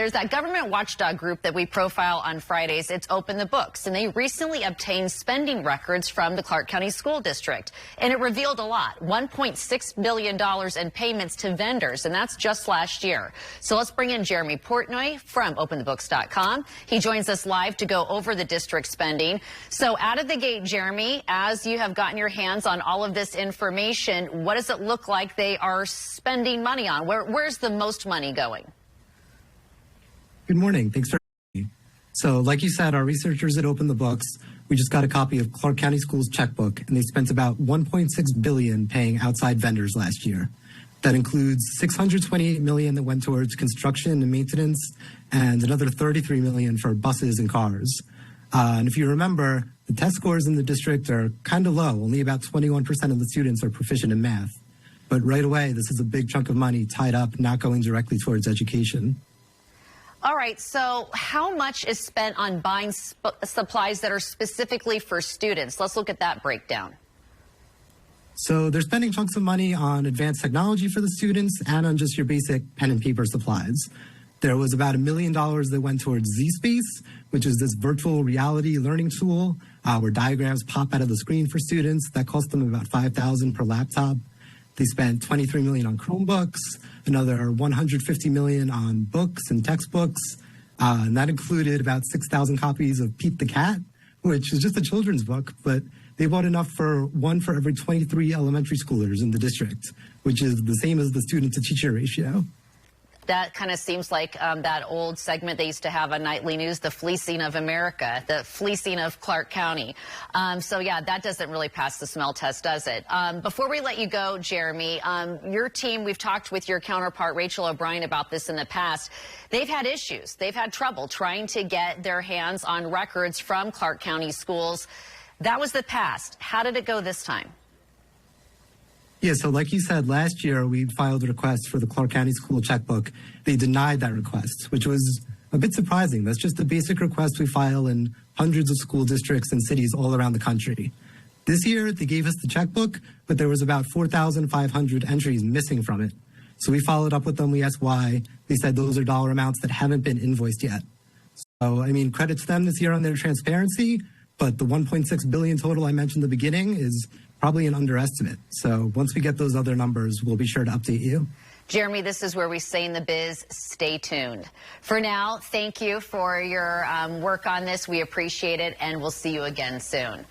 there's that government watchdog group that we profile on Fridays. It's OpenTheBooks, and they recently obtained spending records from the Clark County School District, and it revealed a lot, $1.6 billion in payments to vendors, and that's just last year. So let's bring in Jeremy Portnoy from OpenTheBooks.com. He joins us live to go over the district spending. So out of the gate, Jeremy, as you have gotten your hands on all of this information, what does it look like they are spending money on? Where's the most money going? Good morning. Thanks for having me. So like you said, our researchers at OpenTheBooks, we just got a copy of Clark County Schools checkbook, and they spent about $1.6 billion paying outside vendors last year. That includes $628 million that went towards construction and maintenance, and another $33 million for buses and cars. And if you remember, the test scores in the district are kind of low. Only about 21% of the students are proficient in math. But right away, this is a big chunk of money tied up, not going directly towards education. All right, so how much is spent on buying supplies that are specifically for students? Let's look at that breakdown. So they're spending chunks of money on advanced technology for the students and on just your basic pen and paper supplies. There was about $1 million that went towards Z-Space, which is this virtual reality learning tool where diagrams pop out of the screen for students. That cost them about $5,000 per laptop. They spent $23 million on Chromebooks, another $150 million on books and textbooks, and that included about 6,000 copies of Pete the Cat, which is just a children's book, but they bought enough for one for every 23 elementary schoolers in the district, which is the same as the student-to-teacher ratio. That kind of seems like that old segment they used to have on Nightly News, the fleecing of America, the fleecing of Clark County. So, yeah, that doesn't really pass the smell test, does it? Before we let you go, Jeremy, your team, we've talked with your counterpart, Rachel O'Brien, about this in the past. They've had issues. They've had trouble trying to get their hands on records from Clark County schools. That was the past. How did it go this time? Yeah, so like you said, last year we filed a request for the Clark County School checkbook. They denied that request, which was a bit surprising. That's just a basic request we file in hundreds of school districts and cities all around the country. This year, they gave us the checkbook, but there was about 4,500 entries missing from it. So we followed up with them. We asked why. They said those are dollar amounts that haven't been invoiced yet. So, I mean, credit to them this year on their transparency, but the $1.6 billion total I mentioned at the beginning is probably an underestimate. So once we get those other numbers, we'll be sure to update you. Jeremy, this is where we say in the biz, stay tuned. For now, thank you for your work on this. We appreciate it, and we'll see you again soon.